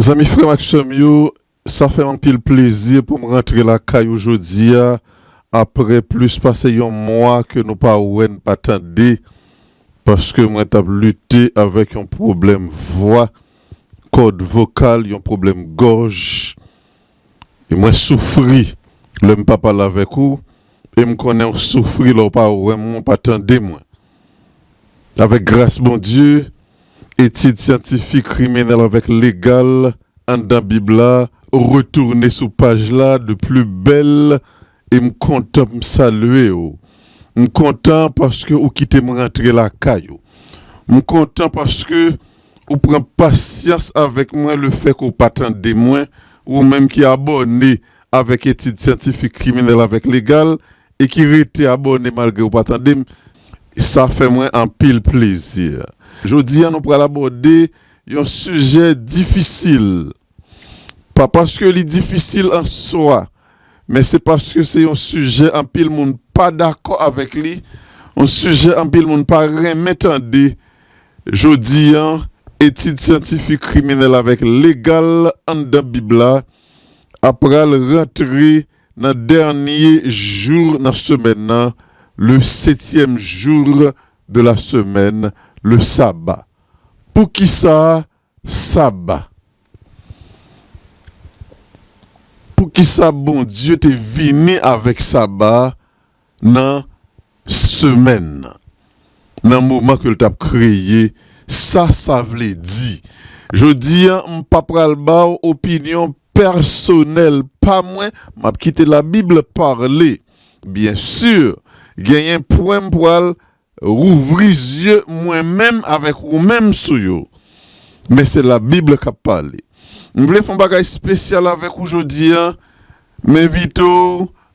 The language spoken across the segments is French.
Amis frère Maxime, ça fait un pile plaisir pour me rentrer la caille aujourd'hui après plus passé un mois que nous pas attendé parce que moi t'ai lutté avec un problème voix, corde vocale, un problème gorge et moi souffri, le pas parler avec vous et me connais souffri là pas attendé moi. Avec grâce bon Dieu, études scientifiques criminelles avec légal en dans Bible retourner sur page là de plus belle et me content me saluer me content parce que ou quitter me rentrer la caillou me content parce que ou prend patience avec moi le fait qu'on pas attendre moi ou même qui abonné avec études scientifiques criminelles avec légal et qui était abonné malgré ou pas attendre ça fait moi un pile plaisir. Aujourd'hui, nous allons aborder un sujet difficile. Pas parce que c'est difficile en soi, mais c'est parce que c'est un sujet en pile monde pas d'accord avec lui, un sujet en pile monde pas remettre. Aujourd'hui, études scientifiques criminelles avec légal en dans Bible après rentrer dans le dernier jour de la semaine, le 7e jour de la semaine, le sabbat. Pour qui ça, sabbat? Pour qui ça, bon Dieu, t'es venu avec sabbat dans semaine, dans le moment que tu as créé, ça veut dire. Je dis, pas pral ba opinion personnelle, pas moi, m'a quitté la Bible parler. Bien sûr, il y a un point pour rouvrir les yeux moi-même avec vous-même sur yo. Mais c'est la Bible qui parle. Je voulais faire un bagage spécial avec aujourd'hui. M'invite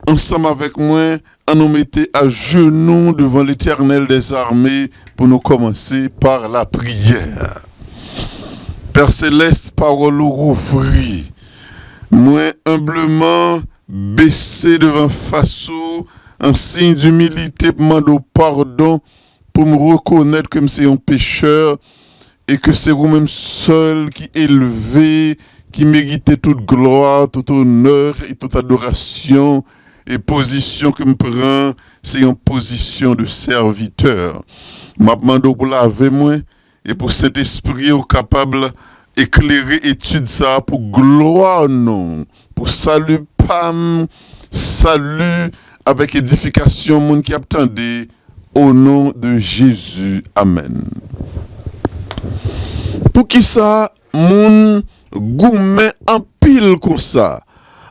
ensemble avec moi à nous mettre à genoux devant l'Éternel des armées pour nous commencer par la prière. Père Céleste, parole rouvrie. Moi humblement baissé devant face en signe d'humilité, demande pardon pour me reconnaître comme c'est un pécheur et que c'est vous-même seul qui élevé, qui méritait toute gloire, tout honneur et toute adoration et position que me prend, c'est une position de serviteur. M'a demandé pour laver moi et pour cet esprit capable d'éclairer étude ça pour gloire non, pour salut pam, salut avec édification, moun qui attendait au nom de Jésus. Amen. Pour qui ça, moun gourmet en pile comme ça,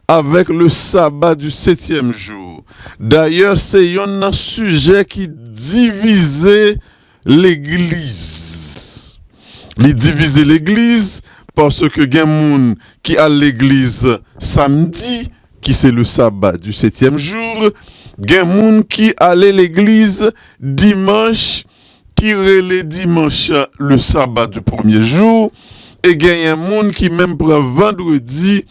avec le sabbat du 7e jour. D'ailleurs, c'est un sujet qui divisait l'église. Il divisait l'église parce que gen moun qui a l'église samedi, qui c'est le sabbat du 7e jour, gen moun qui allait l'église dimanche, qui relait dimanche le sabbat du premier jour, et gen moun qui même prend vendredi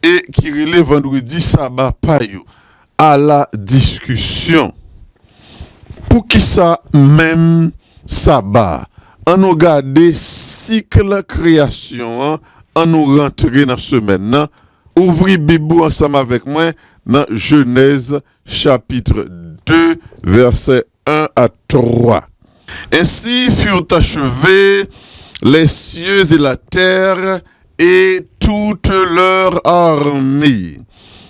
et qui relait vendredi sabbat payo. À la discussion. Pour qui ça même sabbat? On nous garder cycle création, on nous rentrer dans semaine. Ouvrez Bible ensemble avec moi dans Genèse chapitre 2 verset 1 à 3. Ainsi furent achevés les cieux et la terre et toute leur armée.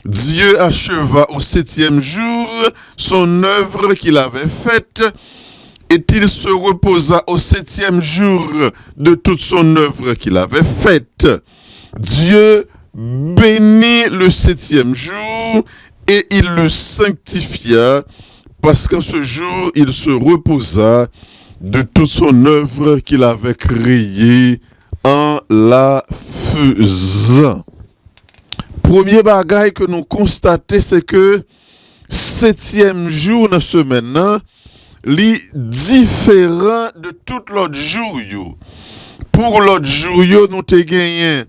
Dieu acheva au 7e jour son œuvre qu'il avait faite et il se reposa au 7e jour de toute son œuvre qu'il avait faite. Dieu bénit le 7e jour et il le sanctifia parce qu'en ce jour il se reposa de toute son œuvre qu'il avait créée en la faisant. Premier bagaille que nous constatons, c'est que 7e jour de la semaine, est différent de tout l'autre jour. Pour l'autre jour, nous avons gagné.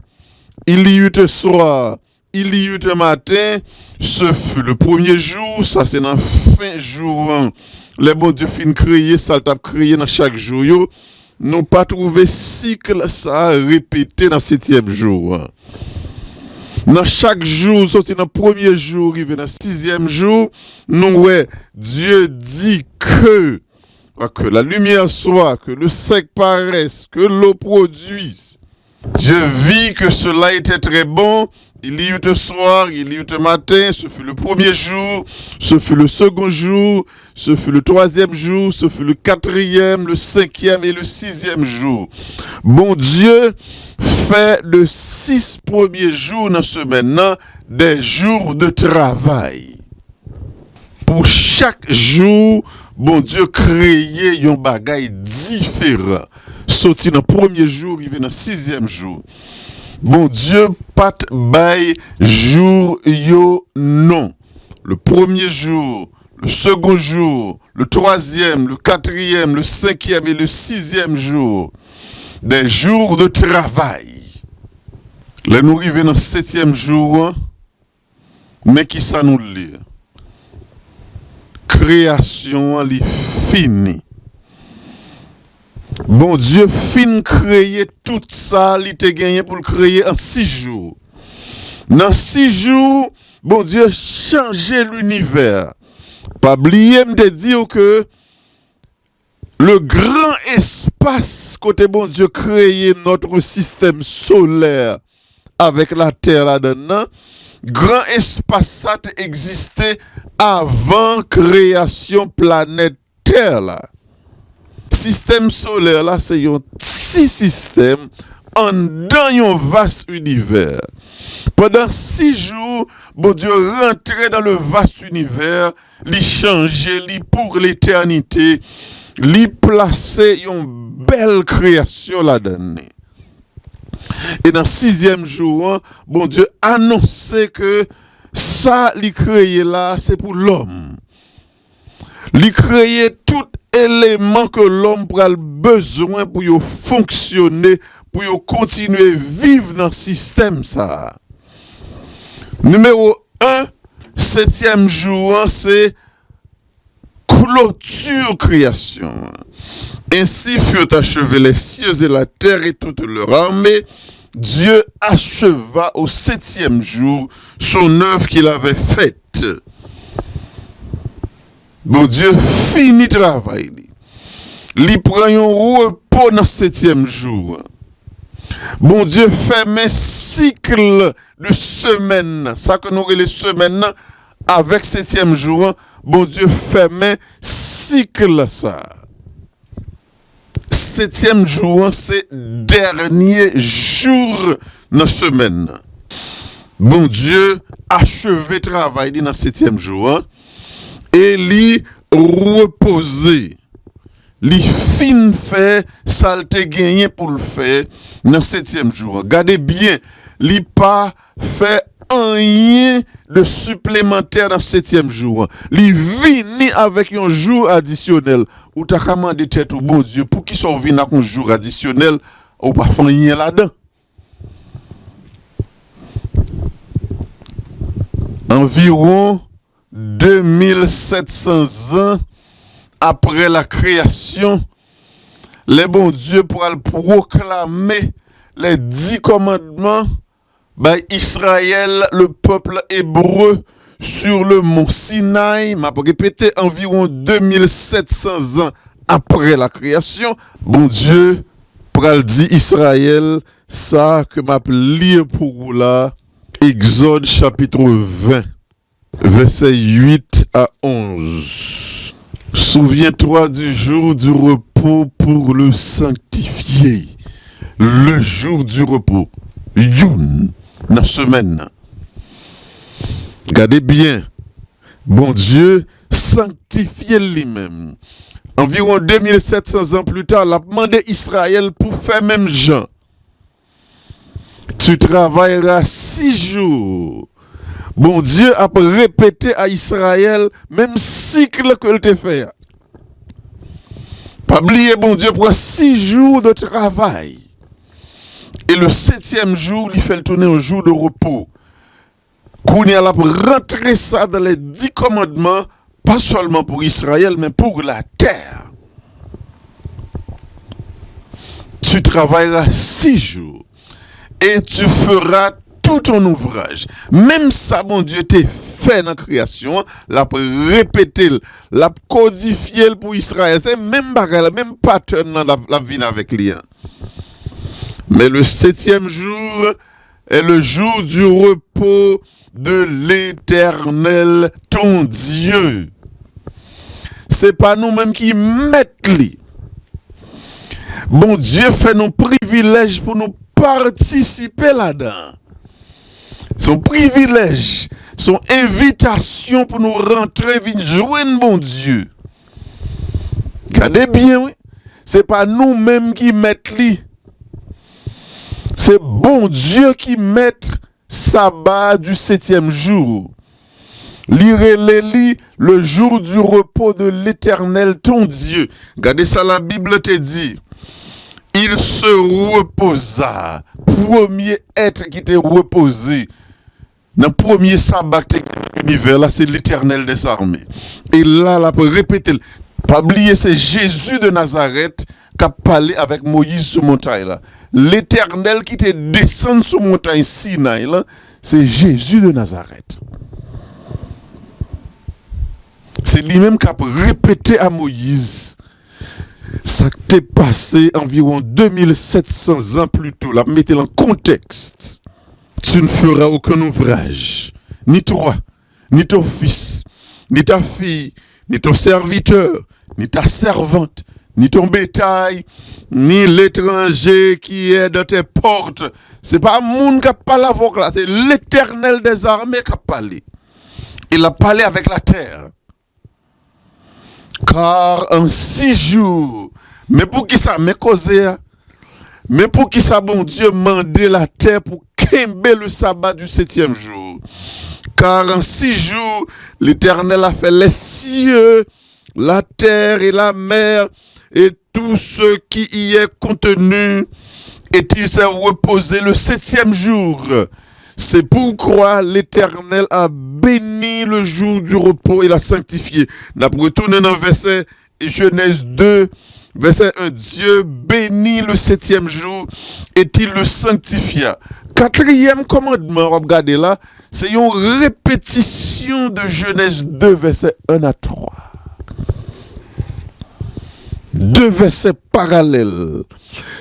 Il y eut le soir, il y eut le matin. Ce fut le premier jour, ça c'est dans fin jour. Les bons Dieu fin créer, ça t'a créé dans chaque jour. nous pas trouvé cycle ça répété dans le 7e jour. Dans chaque jour, sorti dans le premier jour, arrivé dans le 6e jour, nous ouais, Dieu dit que la lumière soit, que le sec paraisse, que l'eau produise. Dieu vit que cela était très bon. Il y eut le soir, il y eut le matin, ce fut le premier jour, ce fut le second jour, ce fut le 3e jour, ce fut le 4e, le 5e et le 6e jour. Bon Dieu fait de 6 premiers jours dans ce maintenant des jours de travail. Pour chaque jour, bon Dieu créé un bagage différent. Sorti dans le premier jour, il vient dans le 6e jour. Bon Dieu, pas bay jour yo non. Le premier jour, le second jour, le 3e, le 4e, le 5e et le 6e jour. Des jours de travail. Là, nous arrivons dans le 7e jour, mais qui ça nous lit? Création, elle est finie. Bon Dieu fin créer tout ça, il te gagné pour le créer en 6 jours. Dans 6 jours, bon Dieu changer l'univers. Pas oublier de dire que le grand espace côté bon Dieu créer notre système solaire avec la terre là-dedans, grand espace ça existait avant création planète Terre là. Système solaire là, c'est un petit système dans un vaste univers. Pendant 6 jours, bon Dieu rentrait dans le vaste univers, l'y changeait, l'y pour l'éternité, l'y plaçait une belle création là-dedans. Et dans le 6e jour, bon Dieu annonçait que ça, l'y créé là, c'est pour l'homme. L'y créé tout élément que l'homme a besoin pour fonctionner, pour continuer à vivre dans le système ça. Numéro 1, 7e jour, c'est clôture création. Ainsi furent achevés les cieux et la terre et toute leur armée. Dieu acheva au 7e jour son œuvre qu'il avait faite. Bon Dieu finit travail. Il prend un repos dans le 7e jour. Bon Dieu ferme un cycle de semaine. Ça que nous avons les semaines avec 7e jour. Bon Dieu ferme un cycle ça. 7e jour, c'est dernier jour dans la semaine. Bon Dieu achevé travail dans le 7e jour. Et li reposer. Li fin fait, ça te gagné pour le faire dans le 7e jour. Regardez bien, li pas fait rien de supplémentaire dans le 7e jour. Li vini avec un jour additionnel. Ou t'as commandé tête au bon Dieu pour qu'il soit venu avec un jour additionnel ou pas faire rien là-dedans. Environ 2700 ans après la création, les bons dieux pourront proclamer les 10 commandements par Israël, le peuple hébreu, sur le mont Sinaï. Je vais répéter, environ 2700 ans après la création, bon Dieu pourra dire Israël, ça que je lire pour vous là, Exode chapitre 20. Versets 8 à 11. Souviens-toi du jour du repos pour le sanctifier. Le jour du repos. Youn, la semaine. Regardez bien. Bon Dieu sanctifié lui-même. Environ 2700 ans plus tard, il a demandé à Israël pour faire même gens. Tu travailleras 6 jours. Bon Dieu a répété à Israël, même cycle que le te fait. Pas oublier, bon Dieu prend 6 jours de travail. Et le 7e jour, il fait le tourner un jour de repos. Qu'on y a là pour rentrer ça dans les 10 commandements, pas seulement pour Israël, mais pour la terre. tu travailleras 6 jours et tu feras tout ton ouvrage. Même ça, mon Dieu, t'es fait dans la création, l'a répété, l'a codifié pour Israël. C'est même bagarre, même pattern dans la vie avec lui. Mais le 7e jour est le jour du repos de l'Éternel, ton Dieu. C'est pas nous-mêmes qui mettons lui. Bon Dieu fait nos privilèges pour nous participer là-dedans. Son privilège, son invitation pour nous rentrer, venir joindre bon Dieu. Regardez bien, oui. C'est pas nous-mêmes qui mettons lui. C'est bon Dieu qui met sabbat du 7e jour. Lirez-les le jour du repos de l'Éternel ton Dieu. Regardez ça, la Bible te dit. Il se reposa. Premier être qui t'est reposé. Dans le premier sabbat de l'univers, là, c'est l'Éternel des armées. Et là, là, pour répéter, pas oublier, c'est Jésus de Nazareth qui a parlé avec Moïse sur montagne là. L'Éternel qui te descend sur montagne Sinaï là, c'est Jésus de Nazareth. C'est lui-même qui a répété à Moïse ça qui t'est passé environ 2700 ans plus tôt. Là, mettez-le en contexte. Tu ne feras aucun ouvrage, ni toi, ni ton fils, ni ta fille, ni ton serviteur, ni ta servante, ni ton bétail, ni l'étranger qui est dans tes portes. C'est pas un monde qui a parlé avec là, c'est l'Éternel des armées qui a parlé. Il a parlé avec la terre. Car en 6 jours, mais pour qui ça me causé, mais pour qui ça bon Dieu mandé la terre pour qu'ember le sabbat du 7e jour. Car en 6 jours, l'Éternel a fait les cieux, la terre et la mer et tout ce qui y est contenu, et il s'est reposé le 7e jour. C'est pourquoi l'Éternel a béni le jour du repos et l'a sanctifié. Nous allons retourner dans verset Genèse 2, verset 1. Dieu bénit le 7e jour et il le sanctifia. 4e commandement, regardez là, c'est une répétition de Genèse 2, verset 1 à 3. 2 versets parallèles.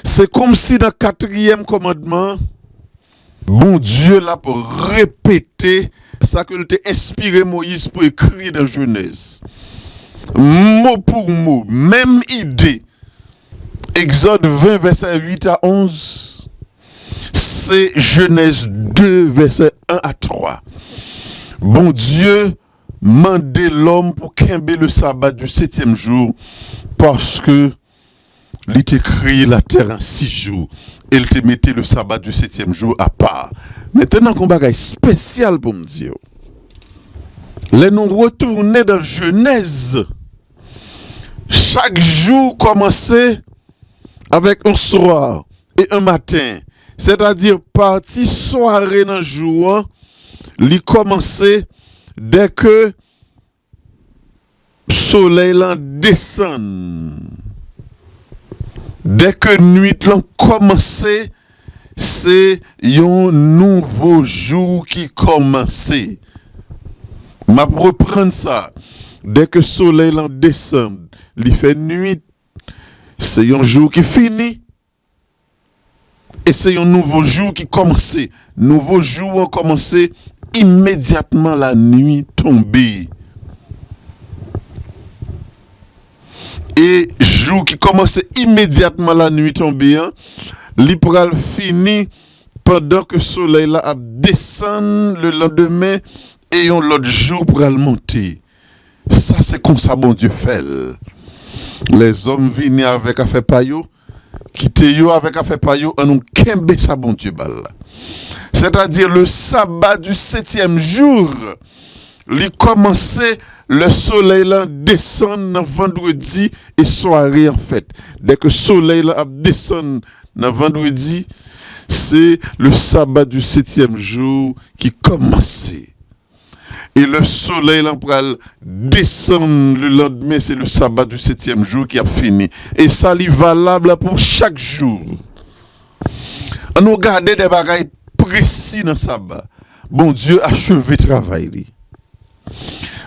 C'est comme si dans le 4e commandement, bon Dieu là pour répéter ça que t'a inspiré Moïse pour écrire dans Genèse. Mot pour mot, même idée. Exode 20, verset 8 à 11. C'est Genèse 2, verset 1 à 3. Bon Dieu mandait l'homme pour qu'ember le sabbat du 7e jour parce que il t'a créé la terre en 6 jours. Il te mettait le sabbat du 7e jour à part. Maintenant, qu'on bagaille spécial pour me dire. Là, nous retourner dans Genèse. Chaque jour commençait avec un soir et un matin. C'est-à-dire, partie soirée dans le jour, il commençait dès que le soleil descend. Dès que nuit l'an commencé, c'est un nouveau jour qui commençait. Ma reprendre ça. Dès que le soleil l'an descend, il fait nuit, c'est un jour qui finit. Et c'est un nouveau jour qui commençait. Nouveau jour a commencé immédiatement la nuit tombée. Et jour qui commençait immédiatement la nuit tombée, l'ipral fini pendant que le soleil là a descend le lendemain et on l'autre jour pour le monter. Ça c'est comme ça bon Dieu fait. Les hommes viennent avec affaire payo, quitter yo avec affaire payo, on nous kembe ça bon Dieu bal. C'est-à-dire le sabbat du 7e jour, il commençait le soleil là descend dans vendredi et soirée en fait. Dès que le soleil là descend dans vendredi, c'est le sabbat du 7e jour qui commençait. Et le soleil pral descendre le lendemain, c'est le sabbat du 7e jour qui a fini. Et ça est valable pour chaque jour. On nous garde des bagailles précis dans le sabbat. Bon Dieu achevé le travail.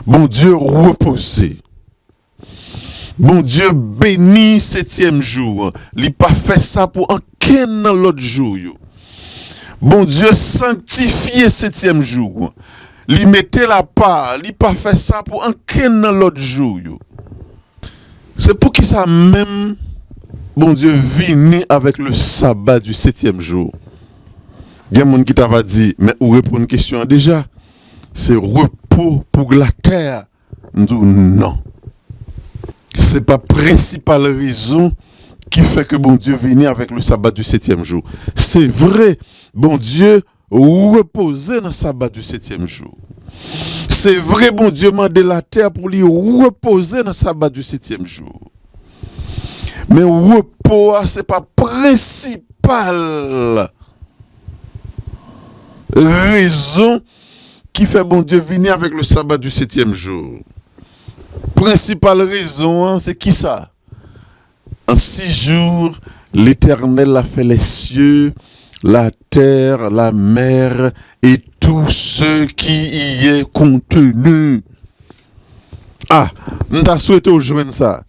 Bon Dieu reposé. Bon Dieu béni 7e jour. Il n'a pas fait ça pour aucun autre jour. Bon Dieu sanctifié 7e jour. Il mettait la part. Il n'a pas fait ça pour aucun autre jour. C'est pour qui ça même, bon Dieu venu avec le sabbat du 7e jour. Il y a des gens qui t'avaient dit, mais où répondre une question déjà? C'est repos pour la terre. Non. Ce n'est pas la principale raison qui fait que bon Dieu vient avec le sabbat du 7e jour. C'est vrai, bon Dieu reposait dans le sabbat du 7e jour. C'est vrai, bon Dieu m'a demandé la terre pour lui reposer dans le sabbat du 7e jour. Mais repos, ce n'est pas principal raison qui fait bon Dieu venir avec le sabbat du 7e jour. Principale raison, c'est qui ça? En 6 jours, l'Éternel a fait les cieux, la terre, la mer et tout ce qui y est contenu. Ah, nous t'as souhaité rejoindre ça.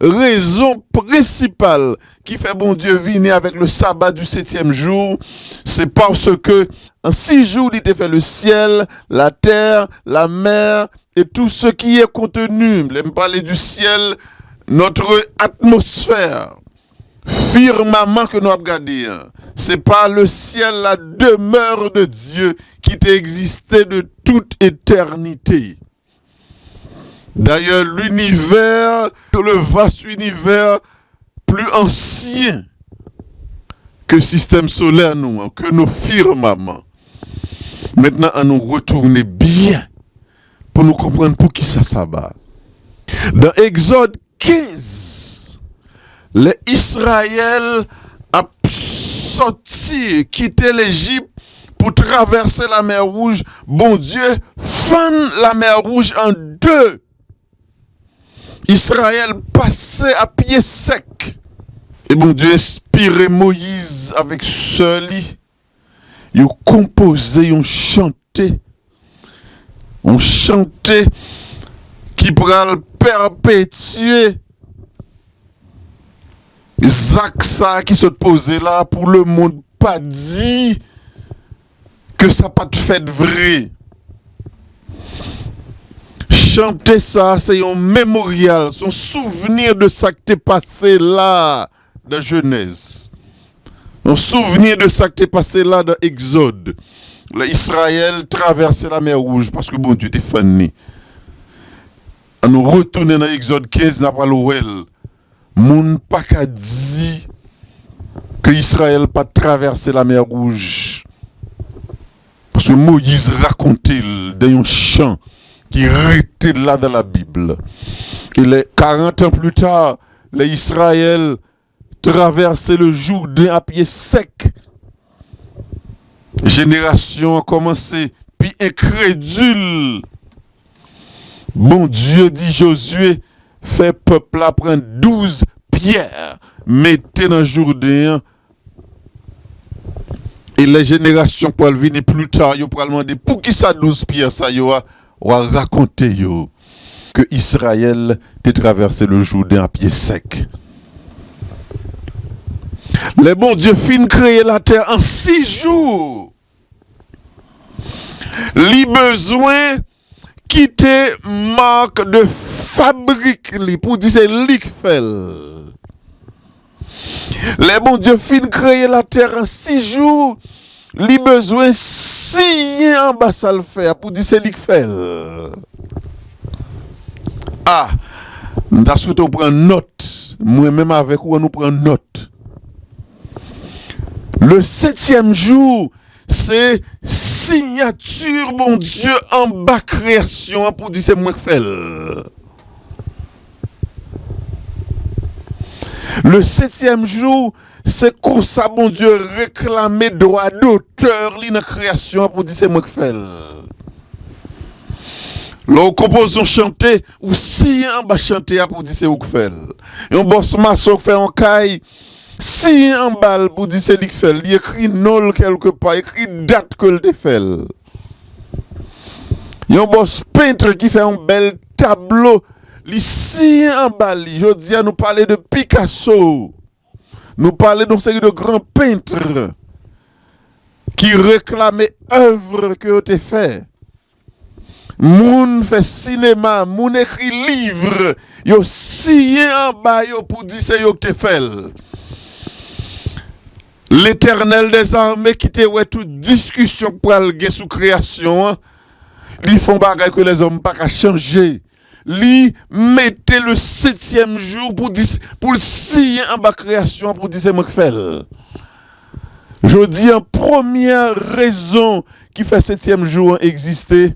Raison principale qui fait bon Dieu venir avec le sabbat du 7e jour, c'est parce que en 6 jours, il t'a fait le ciel, la terre, la mer et tout ce qui est contenu. Je vais parler du ciel, notre atmosphère, firmament que nous avons regardé. C'est pas le ciel, la demeure de Dieu qui t'a existé de toute éternité. D'ailleurs, l'univers, le vaste univers plus ancien que le système solaire, nous, que nos firmaments. Maintenant, à nous retourner bien pour nous comprendre pour qui ça va. Dans Exode 15, les Israël a sorti, quitté l'Égypte pour traverser la mer Rouge. Bon Dieu, fend la mer Rouge en deux. Israël passait à pied sec. Et bon Dieu inspirait Moïse avec ce lit. Ils ont composé, ils ont chanté. On chantait qui pourra perpétuer Zach ça qui se posait là pour le monde pas dit que ça pas de fait vrai. Chanter ça, c'est un mémorial, son souvenir de ça qui t'est passé là dans Genèse. Un souvenir de ça qui t'est passé là dans Exode. Israël traversait la mer Rouge parce que bon Dieu t'est fanné. À nous retourner dans Exode 15, n'a pas l'ouel. Moun pas qu'a dit que Israël pas traversé la mer Rouge. Parce que Moïse racontait dans un chant qui était là dans la Bible. Et les 40 ans plus tard, les Israël traversaient le Jourdain à pied sec. Génération a commencé, puis incrédule. Bon Dieu dit Josué, fait peuple là prendre 12 pierres, mettez dans le Jourdain. Et les générations pour venir plus tard, ils pourront demander pour qui ça 12 pierres, ça y a raconté que Israël a traversé le Jourdain à pied sec. Les bons Dieu fin créer la terre en 6 jours. Les besoins quitter marque de fabrique pour dire c'est lui qui fait. Les bons Dieu fin créer la terre en 6 jours. Les besoins signer en bas ça le faire pour dire c'est lui qui fait. Ah, nous souhaitons prendre note. Moi-même avec vous, nous prenons note. Le 7e jour, c'est signature, bon Dieu, en bas création pour dire c'est moi qui fais. Le 7e jour, c'est comme ça, bon Dieu, réclamer droit d'auteur dans la création pour dire c'est moi qui fais. L'on compose on chanter ou si en bas chanter pour dire c'est ou que fait. Et on bosse maçon fait en caille. Si en bas pour dire c'est lui qui fait, il écrit nol quelque part, écrit date que le fait. Et on bosse peintre qui fait un bel tableau. Si en bas, je dis à nous parler de Picasso. Nous parler d'une série de grands peintres qui réclamaient œuvres que ont été faites. Moun fait cinéma, moun écrit livre, yo signé en bas yo pour dire c'est yo qui fait. L'Éternel des armées qui te ouais toute discussion pour aller sous création, ils font bagay que les hommes pas qu'à changer. Li mettez le 7e jour pour signer en bas création pour dire c'est moi qui fait. Je dis en première raison qui fait 7e jour exister.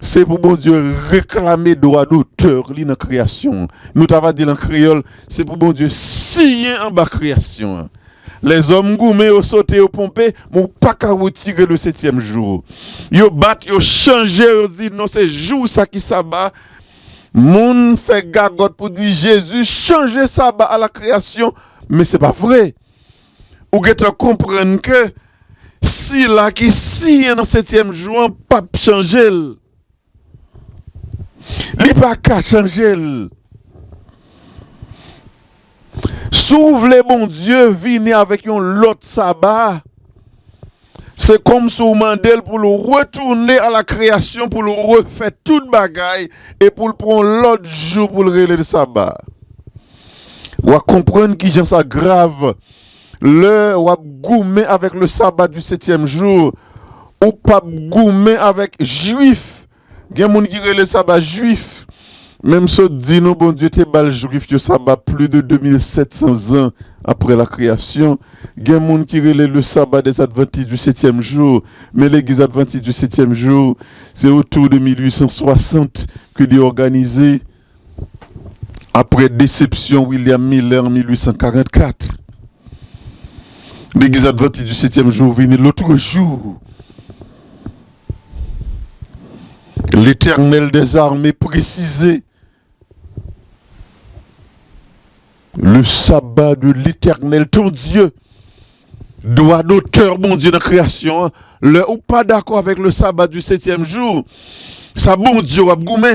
C'est pour bon Dieu réclamer droit d'auteur dans la création. Nous t'avons dit en créole, c'est pour bon Dieu signer en bas création. Les hommes gourmets ont sauté, ont pompé, mais pas qu'à retirer le 7e jour. Ils battent, ils changent, ils disent non, c'est jour ça qui s'abat. Moun fait gagote pour dire Jésus change sabbat à la création, mais c'est pas vrai. Ou get comprendre que si là qui signe dans le 7e jour, pas changer. Il pas qu'à changer. S'ouvre les bon Dieu, venez avec un lot sabbat. C'est comme si vous demandez pour le retourner à la création, pour le refaire toute bagaille et pour le prendre l'autre jour pour le relayer le sabbat. Vous comprenez qui est ça grave. Le ou goumer avec le sabbat du 7e jour ou pas goumer avec juif. Il y a des gens qui relèvent le sabbat juif. Même si dit nous, bon Dieu, t'es bal juif, le sabbat plus de 2700 ans après la création. Il y a des gens qui relèvent le sabbat des adventistes du 7e jour. Mais l'église adventiste du 7e jour, c'est autour de 1860 que est organisé après déception William Miller en 1844. L'église adventiste du 7e jour venait l'autre jour. L'Éternel des armées précisait le sabbat de l'Éternel, ton Dieu, droit d'auteur, mon Dieu, de création. Le ou pas d'accord avec le sabbat du 7e jour, ça, bon Dieu, a goumé.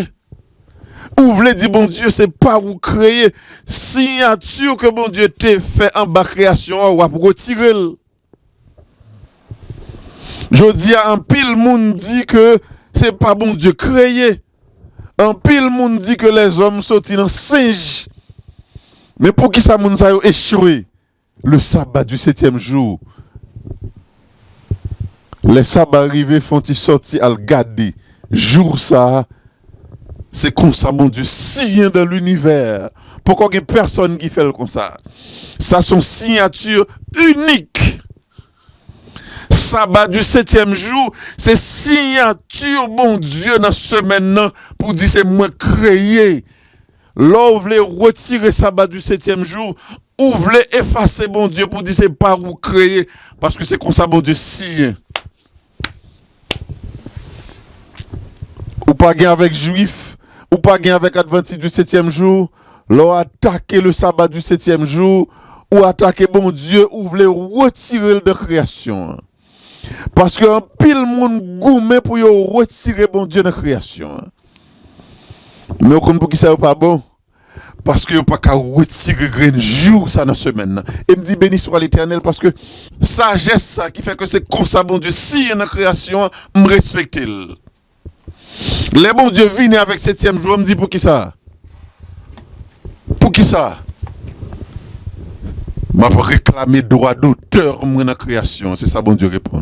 Ou voulez dire, bon Dieu, c'est pas vous créer signature que bon Dieu t'a fait en bas création, ou à retirer. Je dis à un pile monde dit que c'est pas bon Dieu créé. Un pile monde dit que les hommes sont dans singe. Mais pour qui ça moun sa yo échoué le sabbat du 7e jour. Les sabbats arrivés font-ils sortir à le garder. Jour ça, c'est comme ça, bon Dieu, signé dans l'univers. Pourquoi il n'y a personne qui fait comme ça? Ça, son signature unique. Sabbat du 7e jour, c'est signature, bon Dieu, dans ce semaine pour dire c'est moi créé. Là, vous voulez retirer sabbat du 7e jour, ou vous voulez effacer, bon Dieu, pour dire c'est pas vous créer, parce que c'est comme ça, bon Dieu, signe. Ou pas gain avec juif, ou pas gain avec adventiste du 7e jour, là, attaquer le sabbat du 7e jour, ou attaquer, bon Dieu, ou vous voulez retirer de création. Parce que un pile monde gourmet pour retirer, bon Dieu, de création. Mais on compte pour qui ça n'est pas bon. Parce que pas qu'à retirer un jour ça dans la semaine. Et me dit béni soit l'Éternel parce que sagesse ça qui fait que c'est comme ça bon Dieu si dans la création me respecter. Les bon Dieu viennent avec 7e jour me dit pour qui ça? Pour qui ça? M'a réclamer droit d'auteur dans la création, c'est ça bon Dieu répond.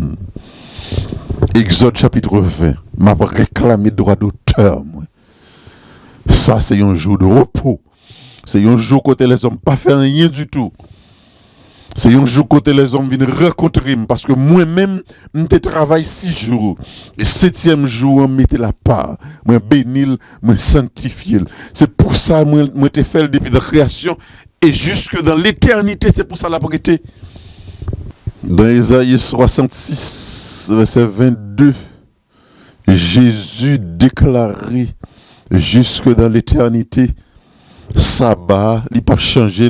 Exode chapitre 20. M'a réclamer droit d'auteur moi. Ça, c'est un jour de repos. C'est un jour côté les hommes pas faire rien du tout. C'est un jour côté les hommes viennent rencontrer parce que moi-même, je travaille 6 jours. Et 7e jour, je mette la part. Moi bénil, moi sanctifié. C'est pour ça que moi te fait depuis la création et jusque dans l'éternité, c'est pour ça la été. Dans Isaïe 66, verset 22, Jésus déclaré jusque dans l'éternité, sabbat, il n'a pas changé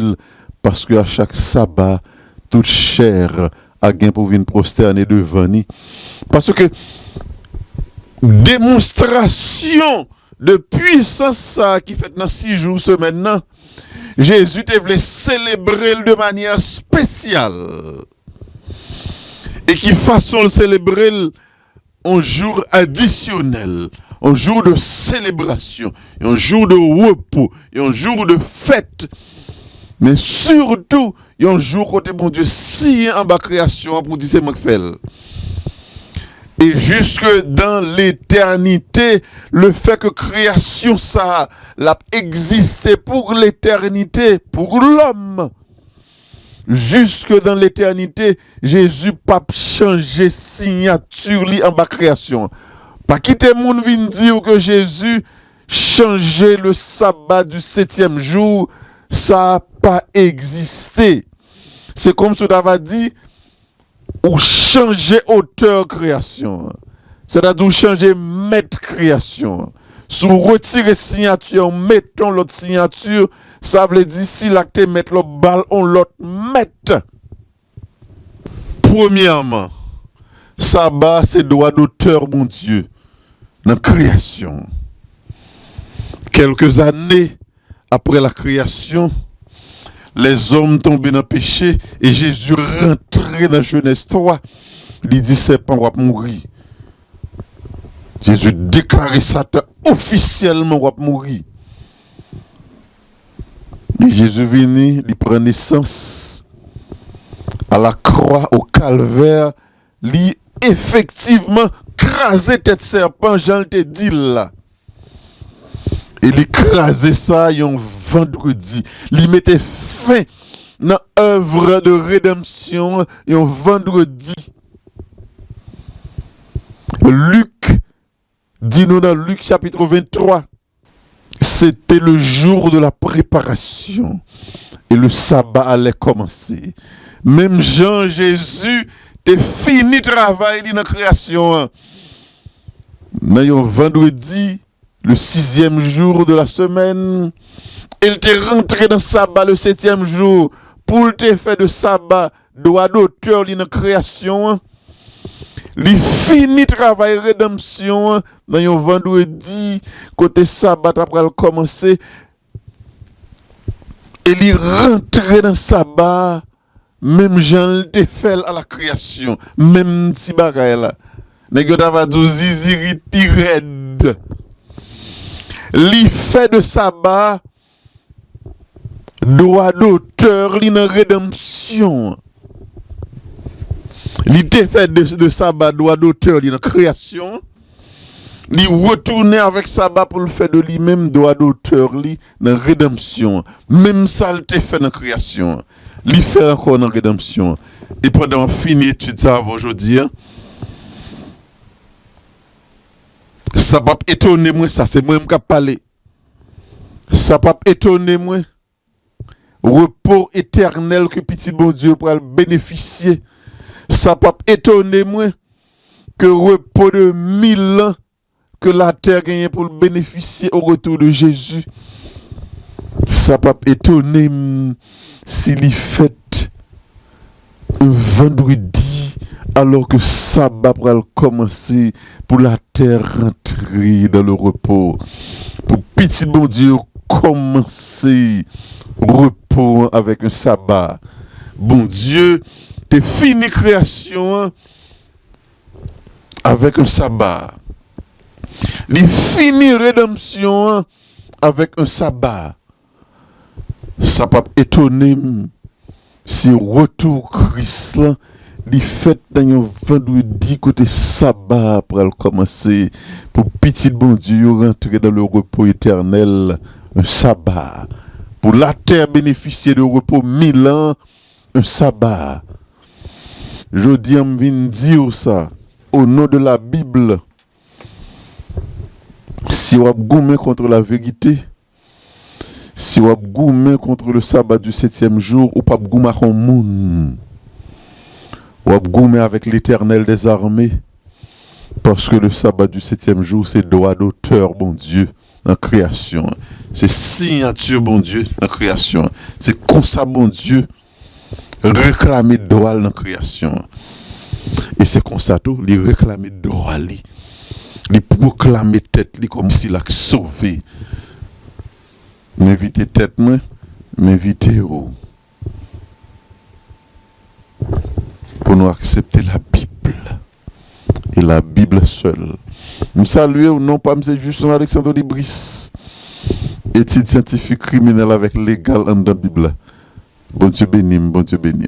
parce qu'à chaque sabbat, toute chair a gain pour venir prosterner devant lui. Parce que démonstration de puissance ça qui fait dans 6 jours semaine, Jésus te voulait célébrer de manière spéciale. Et qui façon le célébrer un jour additionnel, un jour de célébration, un jour de repos, un jour de fête, mais surtout un jour côté bon Dieu si en bas création pour dire c'est moi qui fais. Et jusque dans l'éternité, le fait que création ça l'a existé pour l'éternité, pour l'homme. Jusque dans l'éternité, Jésus pas changé signature li en bas création. Pas quitter moun vin dire que Jésus changeait le sabbat du 7e jour, ça n'a pas existé. C'est comme ce qu'on dit, ou changer auteur création. C'est-à-dire changer maître création. Si vous retirez signature, mettons l'autre signature, ça veut dire si l'acte met l'autre balle, on l'autre met. Premièrement, sabbat, c'est droit d'auteur, mon Dieu, dans la création. Quelques années après la création, les hommes tombés dans le péché et Jésus rentrait dans Genèse 3. Il dit, serpent va mourir. Jésus déclarait Satan officiellement va mourir. Et Jésus venu, il prend naissance à la croix, au calvaire, il effectivement crasé tête serpent, Jean te dit là. Il écrasait ça un vendredi. Il mettait fin dans l'œuvre de rédemption un vendredi. Luc dit nous dans Luc chapitre 23. C'était le jour de la préparation. Et le sabbat allait commencer. Même Jean Jésus t'es fini travail dans la création. Mais un vendredi, le 6e jour de la semaine, il était rentré dans le sabbat le 7e jour pour te faire de sabbat droit d'auteur dans la création. Il finit travail rédemption dans un vendredi côté sabbat après commencer et il rentré dans le sabbat même Jean te fait à la création même petit bagay là nèg yo t'a dit zizirit pi red. Li fait de sabbat droit d'auteur li nan rédemption. Li te fait de sabbat droit d'auteur li nan création. Li retourner avec sabbat pour le faire de lui-même droit d'auteur li nan rédemption. Même ça il te fait dans création. Li fait encore dans rédemption. Et pendant fini étude ça aujourd'hui, ça va étonner moi, ça c'est moi qui parler. Ça va étonner moi. Repos éternel que petit bon Dieu pour bénéficier. Ça va étonner moi que repos de 1000 ans que la terre gagne pour bénéficier au retour de Jésus. Ça va étonner s'il y fait un vendredi alors que sabbat va commencer pour la terre rentrer dans le repos. Pour petit bon Dieu commencer repos avec un sabbat. Bon Dieu, t'es fini création avec un sabbat. Les fini rédemption avec un sabbat. Ça peut étonner si retour Christ là li fait dans un vendredi côté sabbat pour commencer pour petit bon Dieu rentrer dans le repos éternel, un sabbat pour la terre bénéficier de repos 1000 ans, un sabbat. Je dis on vient dire ça au nom de la Bible. Si on a goumé contre la vérité, si on a goumé contre le sabbat du 7e jour, ou pas goumé avec moun, ou a goumé avec l'Éternel des armées, Parce que le sabbat du 7e jour, c'est droit d'auteur, bon Dieu, dans la création. C'est signature, bon Dieu, dans la création. C'est comme ça, bon Dieu, réclamer droit dans la création. Et c'est comme ça, tout, il réclamer droit, il proclamer tête, comme s'il a sauvé. M'inviter tête, moi, m'inviter où? Pour nous accepter la Bible. Et la Bible seule. Nous saluons, non pas M. Justin Alexandre Libris, étude scientifique criminel avec légal en dans la Bible. Bon Dieu béni, bon Dieu béni.